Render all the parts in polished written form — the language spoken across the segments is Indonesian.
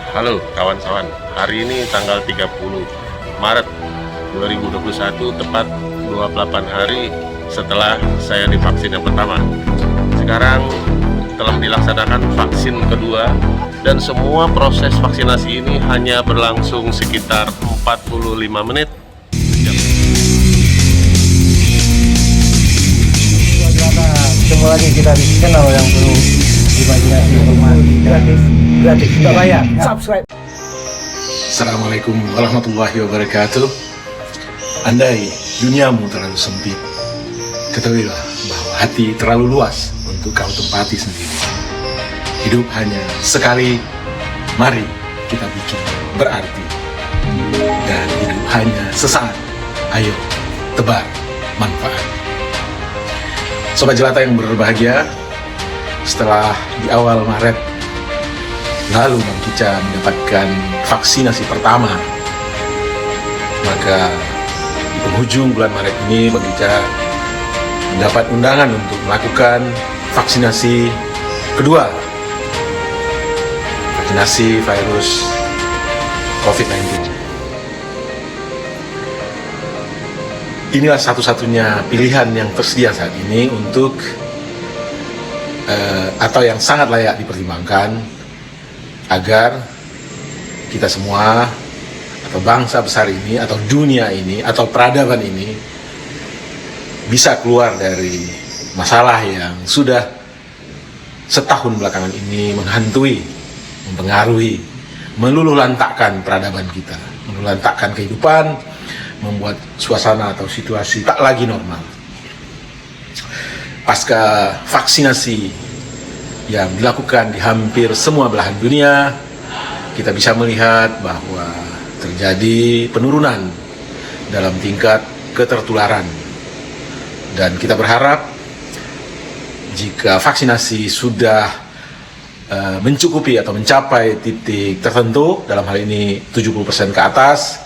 Halo kawan-kawan, hari ini tanggal 30 Maret 2021, tepat 28 hari setelah saya divaksin yang pertama. Sekarang telah dilaksanakan vaksin kedua dan semua proses vaksinasi ini hanya berlangsung sekitar 45 menit. Ketemu lagi kita di channel yang perlu imajinasi informasi gratis nggak bayar. Subscribe. Assalamualaikum warahmatullahi wabarakatuh. Andai duniamu terlalu sempit, ketahuilah bahwa hati terlalu luas untuk kau tempati sendiri. Hidup hanya sekali, mari kita bikin berarti. Dan hidup hanya sesaat, ayo tebar manfaat. Sobat Jelata yang berbahagia, setelah di awal Maret lalu Bang Kica mendapatkan vaksinasi pertama, maka di penghujung bulan Maret ini Bang Kica mendapat undangan untuk melakukan vaksinasi kedua, vaksinasi virus COVID-19. Inilah satu-satunya pilihan yang tersedia saat ini untuk atau yang sangat layak dipertimbangkan agar kita semua atau bangsa besar ini atau dunia ini atau peradaban ini bisa keluar dari masalah yang sudah setahun belakangan ini menghantui, mempengaruhi, meluluhlantakkan peradaban kita, meluluhlantakkan kehidupan, membuat suasana atau situasi tak lagi normal. Pasca vaksinasi yang dilakukan di hampir semua belahan dunia, kita bisa melihat bahwa terjadi penurunan dalam tingkat ketertularan. Dan kita berharap jika vaksinasi sudah mencukupi atau mencapai titik tertentu, dalam hal ini 70% ke atas,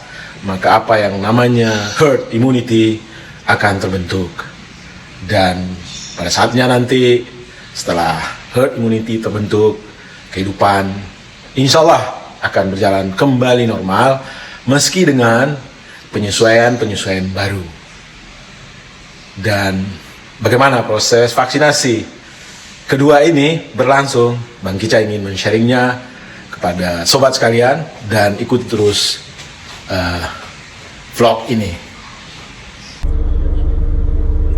maka apa yang namanya herd immunity akan terbentuk. Dan pada saatnya nanti setelah herd immunity terbentuk, kehidupan insya Allah akan berjalan kembali normal, meski dengan penyesuaian-penyesuaian baru. Dan bagaimana proses vaksinasi kedua ini berlangsung, Bang Kica ingin men-sharingnya kepada sobat sekalian, dan ikuti terus vlog ini.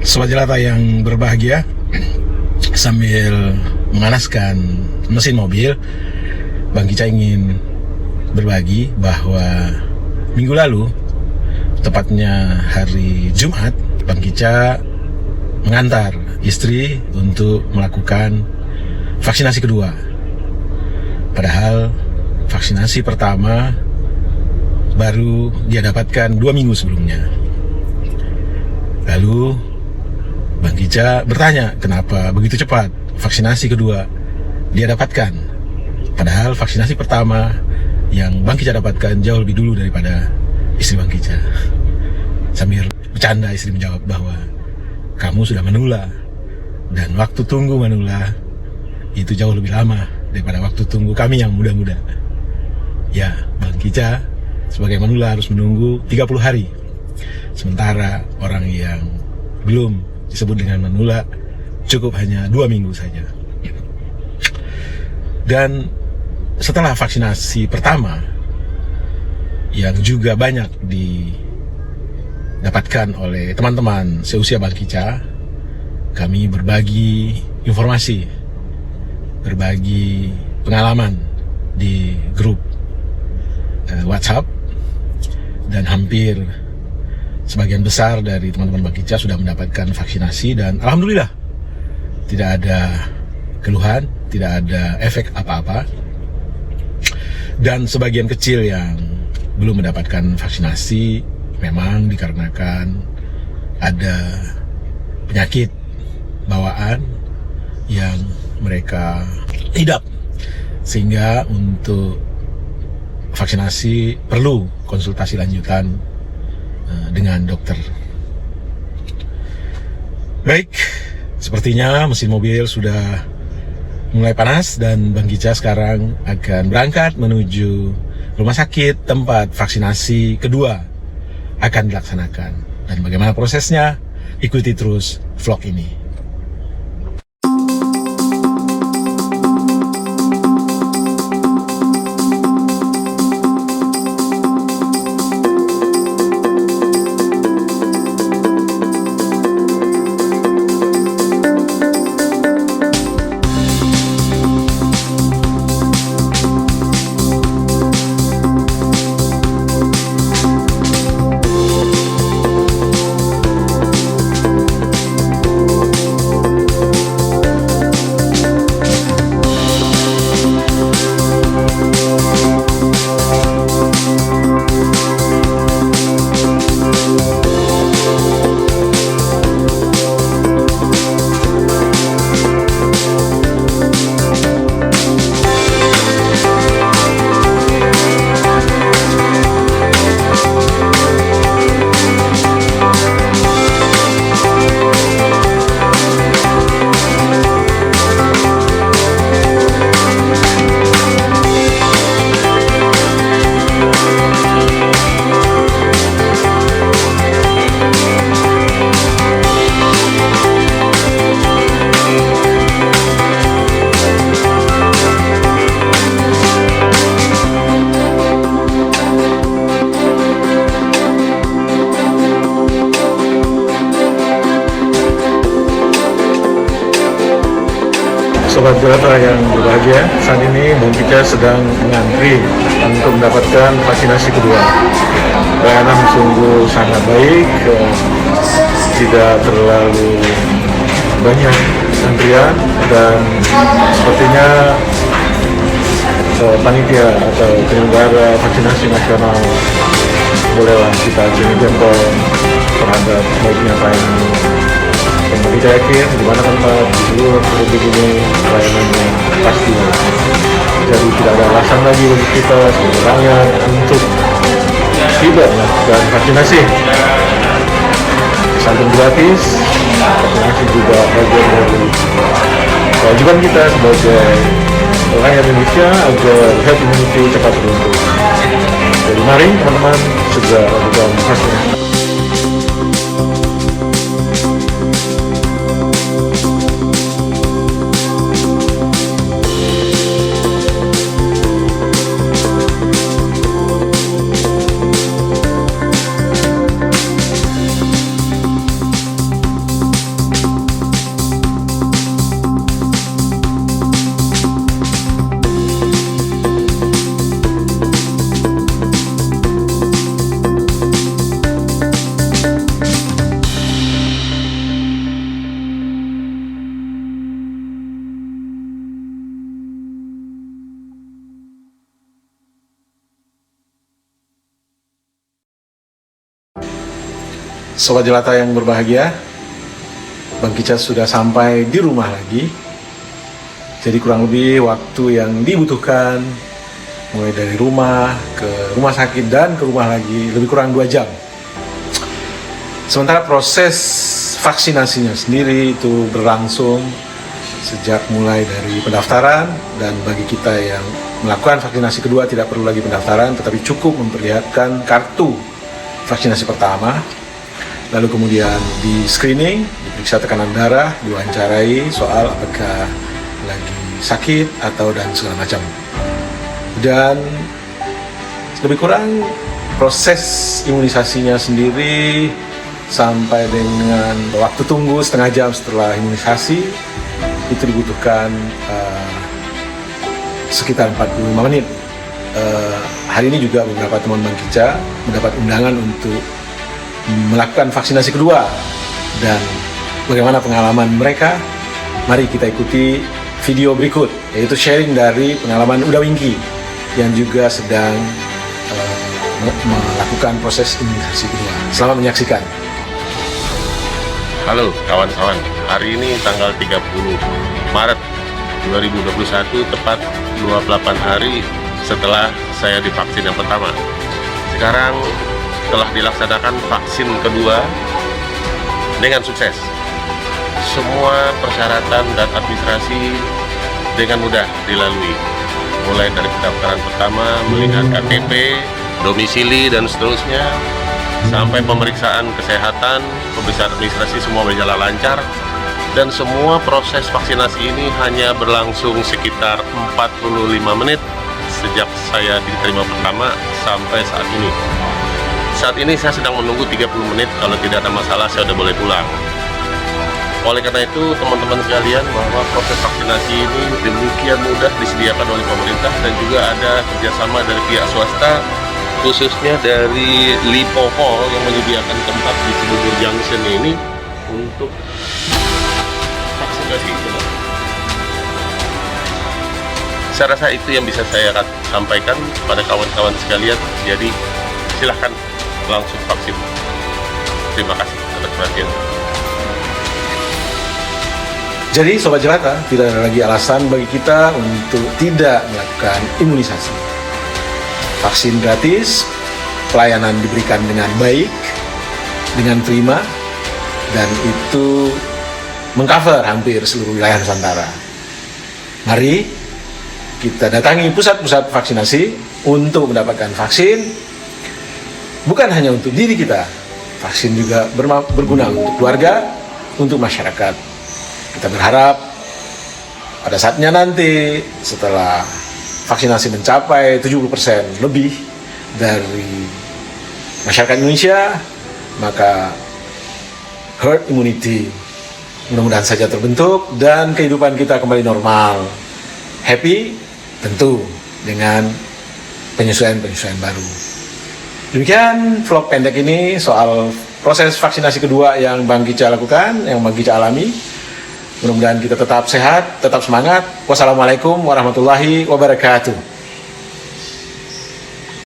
Sobat Jelata yang berbahagia, sambil memanaskan mesin mobil, Bang Kica ingin berbagi bahwa minggu lalu, tepatnya hari Jumat, Bang Kica mengantar istri untuk melakukan vaksinasi kedua. Padahal vaksinasi pertama baru dia dapatkan 2 minggu sebelumnya. Lalu Bang Kica bertanya kenapa begitu cepat vaksinasi kedua dia dapatkan, padahal vaksinasi pertama yang Bang Kica dapatkan jauh lebih dulu daripada istri Bang Kica. Sambil bercanda istri menjawab bahwa kamu sudah menula, dan waktu tunggu menula itu jauh lebih lama daripada waktu tunggu kami yang muda-muda. Ya, Bang Kica sebagai manula harus menunggu 30 hari. Sementara orang yang belum disebut dengan manula cukup hanya 2 minggu saja. Dan setelah vaksinasi pertama yang juga banyak didapatkan oleh teman-teman seusia Bang Kica, kami berbagi informasi, berbagi pengalaman di grup WhatsApp. Dan hampir sebagian besar dari teman-teman Bang Kica sudah mendapatkan vaksinasi, dan alhamdulillah tidak ada keluhan, tidak ada efek apa-apa. Dan sebagian kecil yang belum mendapatkan vaksinasi memang dikarenakan ada penyakit bawaan yang mereka idap, sehingga untuk vaksinasi perlu konsultasi lanjutan dengan dokter. Baik, sepertinya mesin mobil sudah mulai panas dan Bang Kica sekarang akan berangkat menuju rumah sakit tempat vaksinasi kedua akan dilaksanakan. Dan bagaimana prosesnya? Ikuti terus vlog ini. Sobat Jelata yang berbahagia, saat ini Bang Kica sedang mengantri untuk mendapatkan vaksinasi kedua. Pelayanan sungguh sangat baik, tidak terlalu banyak antrian, dan sepertinya panitia atau penyelenggara vaksinasi nasional bolehlah kita jempol terhadap baiknya pelayanan ini. Dan kita yakin di mana tempat di seluruh republik ini pelayanannya pasti baik. Jadi tidak ada alasan lagi bagi kita sebagai rakyat untuk tidak melakukan vaksinasi. Samping gratis, vaksinasi juga bagian dari kewajiban kita sebagai rakyat Indonesia agar herd immunity cepat terbentuk. Jadi mari teman-teman segera lakukan vaksinasi. Sobat Jelata yang berbahagia, Bang Kica sudah sampai di rumah lagi. Jadi kurang lebih waktu yang dibutuhkan mulai dari rumah ke rumah sakit dan ke rumah lagi lebih kurang 2 jam. Sementara proses vaksinasinya sendiri itu berlangsung sejak mulai dari pendaftaran, dan bagi kita yang melakukan vaksinasi kedua tidak perlu lagi pendaftaran, tetapi cukup memperlihatkan kartu vaksinasi pertama. Lalu kemudian di screening, diperiksa tekanan darah, diwawancarai soal apakah lagi sakit atau dan segala macam. Dan lebih kurang proses imunisasinya sendiri sampai dengan waktu tunggu setengah jam setelah imunisasi itu dibutuhkan sekitar 45 menit. Hari ini juga beberapa teman Bang Kica mendapat undangan untuk melakukan vaksinasi kedua, dan bagaimana pengalaman mereka, mari kita ikuti video berikut, yaitu sharing dari pengalaman Uda Wingki yang juga sedang melakukan proses imunisasi kedua. Selamat menyaksikan. Halo kawan-kawan, hari ini tanggal 30 Maret 2021, tepat 28 hari setelah saya divaksin yang pertama. Sekarang telah dilaksanakan vaksin kedua dengan sukses. Semua persyaratan dan administrasi dengan mudah dilalui. Mulai dari pendaftaran pertama, melihat KTP, domisili, dan seterusnya, sampai pemeriksaan kesehatan, pemeriksaan administrasi, semua berjalan lancar. Dan semua proses vaksinasi ini hanya berlangsung sekitar 45 menit sejak saya diterima pertama sampai saat ini. Saat ini saya sedang menunggu 30 menit, kalau tidak ada masalah saya sudah boleh pulang. Oleh karena itu teman-teman sekalian, bahwa proses vaksinasi ini demikian mudah disediakan oleh pemerintah dan juga ada kerjasama dari pihak swasta, khususnya dari Lipopol yang menyediakan tempat di Cibubur Junction ini untuk vaksinasi. Saya rasa itu yang bisa saya sampaikan pada kawan-kawan sekalian. Jadi silahkan langsung vaksin. Terima kasih atas perhatian. Jadi Sobat Jelata, tidak ada lagi alasan bagi kita untuk tidak melakukan imunisasi. Vaksin gratis, pelayanan diberikan dengan baik, dengan prima, dan itu mengcover hampir seluruh wilayah Nusantara. Mari kita datangi pusat-pusat vaksinasi untuk mendapatkan vaksin, bukan hanya untuk diri kita, vaksin juga berguna untuk keluarga, untuk masyarakat. Kita berharap pada saatnya nanti setelah vaksinasi mencapai 70% lebih dari masyarakat Indonesia, maka herd immunity mudah-mudahan saja terbentuk dan kehidupan kita kembali normal. Happy tentu dengan penyesuaian-penyesuaian baru. Demikian vlog pendek ini soal proses vaksinasi kedua yang Bang Kicca lakukan, yang Bang Kicca alami. Mudah-mudahan kita tetap sehat, tetap semangat. Wassalamualaikum warahmatullahi wabarakatuh.